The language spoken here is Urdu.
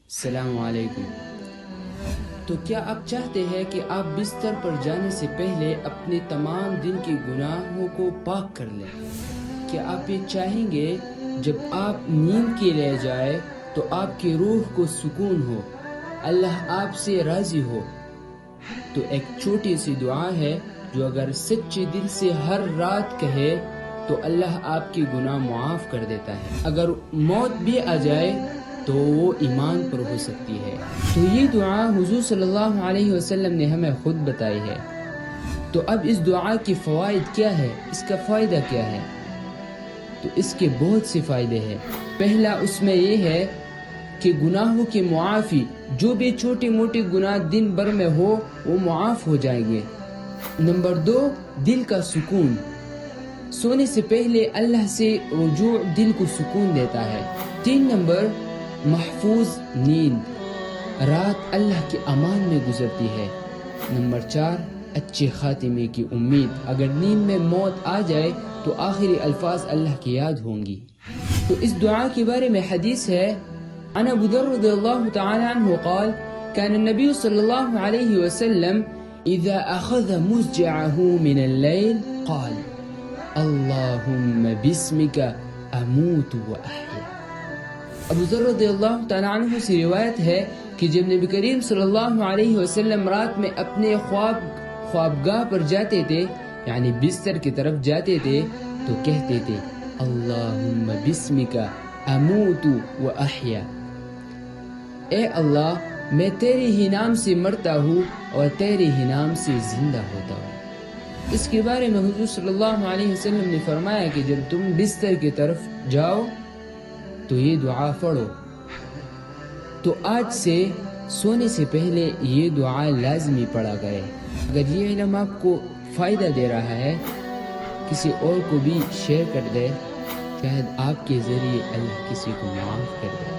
السلام علیکم۔ تو کیا آپ چاہتے ہیں کہ آپ بستر پر جانے سے پہلے اپنے تمام دن کے گناہوں کو پاک کر لیں؟ کیا آپ یہ چاہیں گے جب آپ نیند کے لیے جائیں تو آپ کی روح کو سکون ہو، اللہ آپ سے راضی ہو؟ تو ایک چھوٹی سی دعا ہے جو اگر سچے دل سے ہر رات کہے تو اللہ آپ کی گناہ معاف کر دیتا ہے۔ اگر موت بھی آ جائے تو وہ ایمان پر ہو سکتی ہے۔ تو یہ دعا حضور صلی اللہ علیہ وسلم نے ہمیں خود بتائی ہے۔ تو اب اس دعا کی فوائد کیا ہے، اس کا فائدہ کیا ہے؟ تو اس کے بہت سے فائدے ہیں۔ پہلا اس میں یہ ہے کہ گناہوں کی معافی، جو بھی چھوٹے موٹے گناہ دن بھر میں ہو وہ معاف ہو جائیں گے۔ نمبر 2، دل کا سکون۔ سونے سے پہلے اللہ سے رجوع دل کو سکون دیتا ہے۔ 3 نمبر، محفوظ نیند، رات اللہ کے امان میں گزرتی ہے۔ نمبر 4، اچھے خاتمے کی امید، اگر نیند میں موت آ جائے تو آخری الفاظ اللہ کی یاد ہوں گی۔ تو اس دعا کے بارے میں حدیث ہے، عن ابو ذر رضی اللہ تعالی عنہ قال كان النبي صلى الله عليه وسلم إذا أخذ مزجعه من الليل قال اللهم باسمك أموت وأحيا۔ ابو ذر رضی اللہ تعالی عنہ سے روایت ہے کہ جب نبی کریم صلی اللہ علیہ وسلم رات میں اپنے خوابگاہ پر جاتے تھے، یعنی بستر کی طرف جاتے تھے، تو کہتے تھے اللہم بسمک اموت و احیا، اے اللہ میں تیرے ہی نام سے مرتا ہوں اور تیرے ہی نام سے زندہ ہوتا ہوں۔ اس کے بارے میں حضور صلی اللہ علیہ وسلم نے فرمایا کہ جب تم بستر کی طرف جاؤ تو یہ دعا پڑھو۔ تو آج سے سونے سے پہلے یہ دعا لازمی پڑھا کرے۔ اگر یہ علم آپ کو فائدہ دے رہا ہے، کسی اور کو بھی شیئر کر دے، شاید آپ کے ذریعے اللہ کسی کو معاف کر دے۔